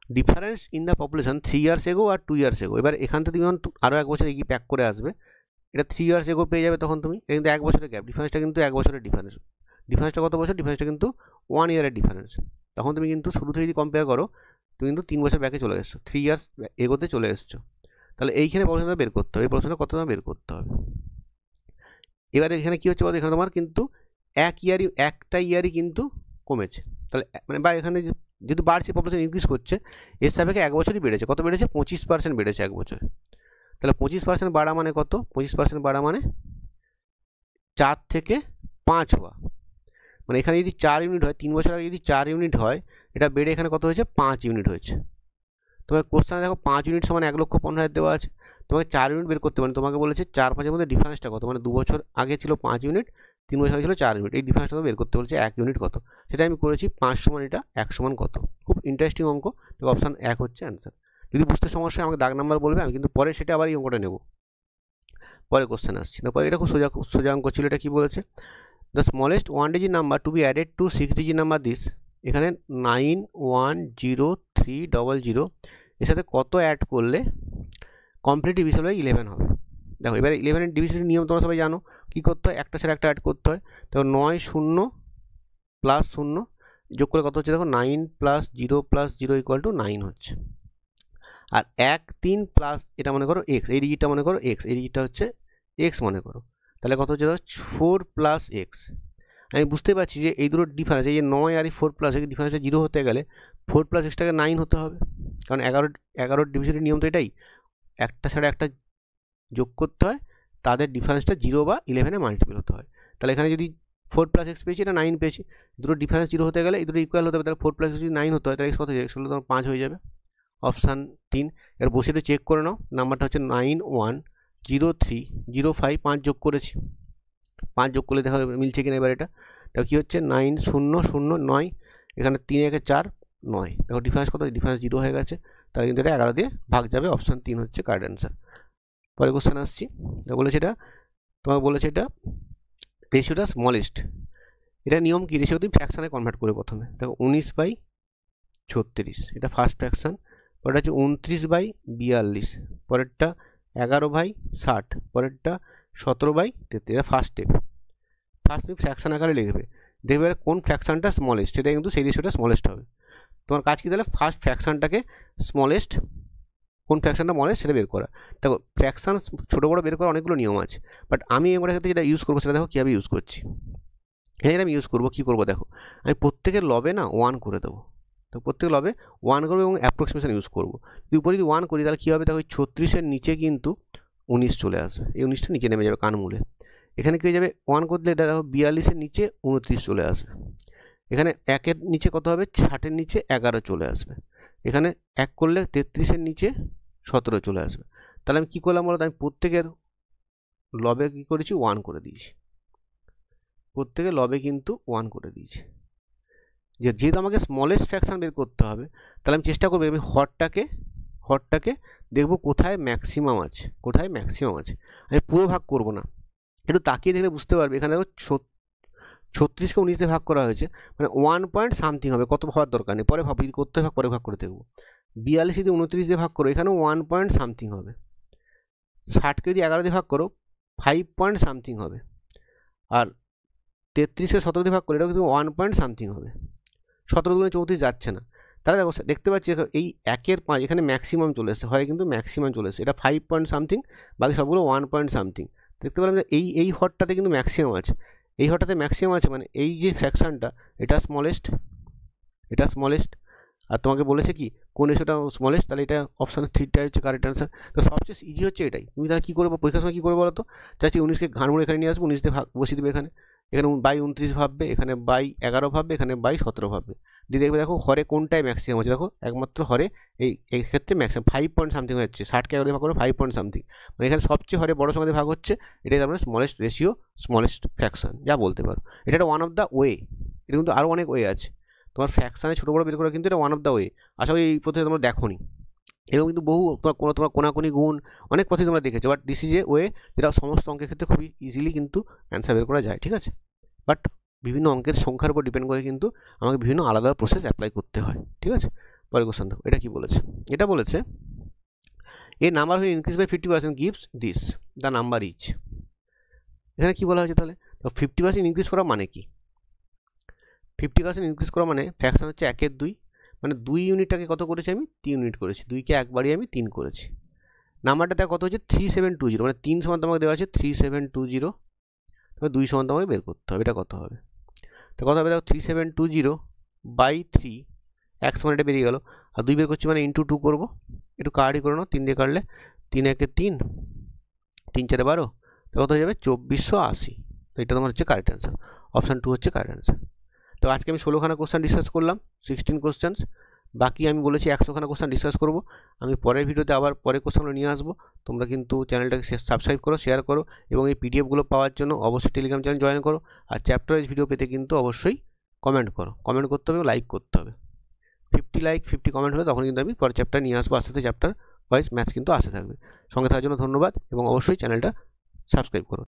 difference in the population 3 years ago আর 2 ইয়ার্স এগো। এবার এখান থেকে তুমি আরও 1 বছর এগিয়ে প্যাক করে আসবে, এটা 3 ইয়ার্স এগো পেয়ে যাবে তখন তুমি। এটা কিন্তু 1 বছরের গ্যাপ, ডিফারেন্সটা কিন্তু 1 বছরের ডিফারেন্স। ডিফারেন্সটা কত বছর, ডিফারেন্সটা কিন্তু 1 ইয়ারের ডিফারেন্স। তখন তুমি কিন্তু শুরু থেকে যদি কম্পেয়ার করো, তুমি কিন্তু 3 বছর ব্যাকে চলে এসছো, 3 ইয়ার্স এগোতে চলে এসছো। তাহলে এইখানে পড়াশোনাটা বের করতে হবে, এই পড়াশোনা কত বের করতে হবে। এবারে এখানে কী হচ্ছে বলতে, এখানে তোমার কিন্তু একটা ইয়ারই কিন্তু কমেছে, তাহলে মানে বা এখানে যেহেতু বাড়ছে, পপুলেশন ইনক্রিজ করছে, এর সাপেক্ষে 1 বছরই বেড়েছে। কত বেড়েছে, 25% বেড়েছে 1 বছরে। তাহলে 25% বাড়া মানে কত, 25% বাড়া মানে 4 থেকে 5 হওয়া, মানে এখানে যদি 4 ইউনিট হয়, 3 বছর আগে যদি 4 ইউনিট হয়, এটা বেড়ে এখানে কত হয়েছে, 5 ইউনিট হয়েছে। তোমার কোশ্চেনে দেখো 5 ইউনিট সমান 1,15,000 দেওয়া আছে, তোমাকে 4 ইউনিট বের করতে পারে। তোমাকে বলেছে 4-5 এর মধ্যে ডিফারেন্সটা কত, মানে 2 বছর আগে ছিল 5 ইউনিট, 3 বছর আগে ছিল 4 ইউনিট, এই ডিফারেন্সটা বের করতে বলেছে 1 ইউনিট কত, সেটা আমি করেছি 5 সমান এটা 1 সমান কত। খুব ইন্টারেস্টিং অঙ্ক, তো অপশান 1 হচ্ছে অ্যান্সার। যদি বুঝতে সমস্যা হয় আমাকে দাগ নাম্বার বলবে, আমি কিন্তু পরে সেটা আবার এই অঙ্কটা নেব, পরে কোশ্চেন আসছি না। পরে এটা খুব সোজা অঙ্ক ছিল। এটা কি বলেছে, the smallest 1 digit number to be added to 6 digit number this, এখানে 9103000, এর সাথে কত অ্যাড করলে কমপ্লিট ডিভিশন বাই 11 হবে। দেখো এবারে 11-এর ডিভিশনের নিয়ম তোমরা সবাই জানো, কী করতে হয়, একটা সাথে একটা অ্যাড করতে হয়। দেখো 9 0 + 0 যোগ করে কত হচ্ছে, দেখো 9 + 0 + 0 = 9 হচ্ছে। আর 1 3 প্লাস এটা মনে করো এক্স, এই ডিজিটটা মনে করো এক্স, এই ডিজিটটা হচ্ছে এক্স মনে করো, তাহলে কত হচ্ছে, দেখো 4 + x। আমি বুঝতে পারছি যে এই দুটো ডিফারেন্স, এই যে 9 আর এই 4 + x ডিফারেন্সটা 0 হতে গেলে 4 + xটাকে 9 হতে হবে, কারণ 11 ডিভিশনের নিয়ম তো এটাই, একটা ছাড়া একটা যোগ করতে হয়, তাদের ডিফারেন্সটা 0 বা 11-এ মাল্টিপল হতে হয়। তাহলে এখানে যদি 4 + x পেয়েছি, এটা 9 পেয়েছি, দুটো ডিফারেন্স 0 হতে গেলে এই দুটো ইকুয়াল হতে হবে, তাহলে 4 + x যদি 9 হতে হয়, তাহলে x কত হয়ে যাবে, x হলে তোমার 5 হয়ে যাবে, অপশান 3। এবার বসে একটু চেক করে নাও, নাম্বারটা হচ্ছে 910305, 5 যোগ করেছি, 5 যোগ করলে দেখা মিলছে কিনা। এবার এটা দেখো কী হচ্ছে, 9009, এখানে 3 1 4 9, দেখো ডিফারেন্স কত, ডিফারেন্স 0 হয়ে গেছে, তাহলে কিন্তু এটা 11 দিয়ে ভাগ যাবে, অপশান 3 হচ্ছে কারেক্ট অ্যান্সার। পরে কোশ্চেন আসছি, বলেছে এটা তোমাকে বলেছে এটা রেশিওটা স্মলেস্ট, এটা নিয়ম কি, রেশিও তুমি ফ্র্যাকশানে কনভার্ট করে প্রথমে, দেখো 19/36, এটা ফার্স্ট ফ্র্যাকশান। পরেরটা হচ্ছে 29/42, পরেরটা 11/60, পরেরটা 17/33, এটা ফার্স্ট স্টেপ। ফার্স্ট তুমি ফ্র্যাকশান আকারে লিখবে, দেখবে কোন ফ্র্যাকশানটা স্মলেস্ট, সেটা কিন্তু সেই রেশিওটা স্মলেস্ট হবে। তোমার কাজ কি তাহলে, ফার্স্ট ফ্র্যাকশানটাকে স্মলেস্ট, কোন ফ্র্যাকশানটা স্মলেস্ট সেটা বের করা। দেখো ফ্র্যাকশান ছোটো বড়ো বের করার অনেকগুলো নিয়ম আছে, বাট আমি এগুলোর ক্ষেত্রে যেটা ইউজ করবো সেটা দেখো কীভাবে ইউজ করছি। এখানে আমি ইউজ করবো, কী করবো দেখো, আমি প্রত্যেকের লবে না 1 করে দেবো, তো প্রত্যেক লবে 1 করবো এবং অ্যাপ্রক্সিমেশন ইউজ করবো। যদি উপরে যদি 1 করি তাহলে কী হবে, দেখো 36-এর নিচে কিন্তু 19 চলে আসবে, এই 19টা নিচে নেমে যাবে কানমূলে। এখানে কী হয়ে যাবে, 1 করলে এটা দেখো 42-এর নিচে 29 চলে আসবে। এখানে 1-এর নিচে কত হবে, 60-এর নিচে 11 চলে আসবে। এখানে 1 করলে 33-এর নিচে 17 চলে আসবে। তাহলে আমি কী করলাম বলো, আমি প্রত্যেকের লবে কী করেছি, 1 করে দিয়েছি, প্রত্যেকের লবে কিন্তু 1 করে দিয়েছি। যেহেতু আমাকে স্মলেস্ট ফ্র্যাকশান বের করতে হবে, তাহলে আমি চেষ্টা করবো আমি হরটাকে দেখবো কোথায় ম্যাক্সিমাম আছে, কোথায় ম্যাক্সিমাম আছে। আমি পুরো ভাগ করব না, একটু তাকিয়ে দেখলে বুঝতে পারবে। এখানে দেখো 36কে 19 দিয়ে ভাগ করা হয়েছে, মানে 1 পয়েন্ট সামথিং হবে, কত ভাবার দরকার নেই, পরে ভাব, যদি করতে ভাগ পরে ভাগ করে দেখবো। 42 যদি 29 দিয়ে ভাগ করো, এখানেও 1 পয়েন্ট সামথিং হবে। 60কে যদি 11 দিয়ে ভাগ করো 5 পয়েন্ট সামথিং হবে। আর 33কে 17 দিয়ে ভাগ করে এটাও কিন্তু 1 পয়েন্ট সামথিং হবে। 17 × 34 যাচ্ছে না, তাহলে দেখো দেখতে পাচ্ছি এই 1-এর 5 এখানে ম্যাক্সিমাম চলে এসেছে, হয় কিন্তু ম্যাক্সিমাম চলে এসেছে, এটা 5 পয়েন্ট সামথিং, বাকি সবগুলো 1 পয়েন্ট সামথিং। দেখতে পেলাম যে এই হরটাতে কিন্তু ম্যাক্সিমাম আছে, এই হরটাতে ম্যাক্সিমাম আছে, মানে এই যে ফ্র্যাকশানটা এটা স্মলেস্ট, এটা স্মলেস্ট। আর তোমাকে বলেছে কি কোন রেশিওটা স্মলেস্ট, তাহলে এটা অপশান 3টা হচ্ছে কারেক্ট অ্যান্সার। তো সবচেয়ে ইজি হচ্ছে এটাই। তুমি তাহলে কী করবো, পরীক্ষার সময় কী করবো বলো তো, জাস্ট 19কে ঘাড়মুড়ে এখানে নিয়ে আসবো, 19 দিয়ে ভাগ বসিয়ে দেবে, এখানে 22 ভাববে, এখানে 22 11 ভাববে, এখানে 22 17 ভাববে, দিয়ে দেখবে দেখো হরে কোনটায় ম্যাক্সিমাম হচ্ছে, দেখো একমাত্র হরে এই ক্ষেত্রে ম্যাক্সিমাম 5 পয়েন্ট সামথিং হচ্ছে, 60কে ভাগ করে 5 পয়েন্ট সামথিং, মানে এখানে সবচেয়ে হরে বড় সংখ্যা দিয়ে ভাগ হচ্ছে, এটাই তার মানে স্মলেস্ট রেশিও, স্মলেস্ট ফ্র্যাকশন যা বলতে পারো। এটা একটা ওয়ান অফ দ্য ওয়ে, এটা কিন্তু আরও অনেক ওয়ে আছে তোমার ফ্র্যাকশানে ছোটো বড়ো বের করা, কিন্তু এটা ওয়ান অফ দ্য ওয়ে। আশা করি এই পদ্ধতি তোমরা দেখো নি, এরকম কিন্তু বহু তোমার কোনাকুনি গুণ অনেক পদ্ধতি তোমরা দেখেছো, but this is a way যেটা সমস্ত অঙ্কের ক্ষেত্রে খুবই ইজিলি কিন্তু অ্যান্সার বের করা যায়, ঠিক আছে। বাট বিভিন্ন অঙ্কের সংখ্যার উপর ডিপেন্ড করে কিন্তু আমাকে বিভিন্ন আলাদা প্রসেস অ্যাপ্লাই করতে হয়, ঠিক আছে। পরে কোশ্চেন দেখো, এটা কি বলেছে, এটা বলেছে a number will increase by 50% gives this the number is. এখানে কি বলা হয়েছে তাহলে, তো 50% ইনক্রিজ করা মানে কি, 50% ইনক্রিজ করা মানে ফ্র্যাকশন হচ্ছে 1/2, মানে 2 ইউনিটটাকে কত করেছি আমি 3 ইউনিট করেছি, 2কে একবারই আমি 3 করেছি। নাম্বারটা দেখো কত হচ্ছে 3720, মানে 3 সমান তোমাকে দেওয়া আছে 3720, তবে 2 সমান তোমাকে বের করতে হবে, এটা কত হবে, তো কত হবে দেখো 3720/3, 1 সমান এটা বেরিয়ে গেল, আর 2 বের করছি মানে ইন্টু 2 করবো, একটু কার্ডই করে নাও, 3 দিয়ে কাটলে 3 একে 3, 3 4 12, তো কত হয়ে যাবে 2480, তো এটা তোমার হচ্ছে কারেক্ট অ্যান্সার, অপশান 2 হচ্ছে কারেক্ট অ্যান্সার। তো আজকে আমি 16খানা কোশ্চেন ডিসকাস করলাম, 16 কোশ্চেন্স, বাকি আমি বলেছি 100খানা কোশ্চেন ডিসকাস করব। আমি পরের ভিডিওতে আবার পরের কোশ্চেনগুলো নিয়ে আসবো, তোমরা কিন্তু চ্যানেলটাকে সাবস্ক্রাইব করো, শেয়ার করো, এবং এই পিডিএফগুলো পাওয়ার জন্য অবশ্যই টেলিগ্রাম চ্যানেল জয়েন করো, আর চ্যাপ্টার ওয়াইজ ভিডিও পেতে কিন্তু অবশ্যই কমেন্ট করো, কমেন্ট করতে হবে, লাইক করতে হবে, 50 লাইক 50 কমেন্ট হলে তখন কিন্তু আমি পরের চ্যাপ্টার নিয়ে আসবো, আস্তে আস্তে চ্যাপ্টার ওয়াইজ ম্যাথস কিন্তু আসতে থাকবে। সঙ্গে থাকার জন্য ধন্যবাদ, এবং অবশ্যই চ্যানেলটা সাবস্ক্রাইব করো।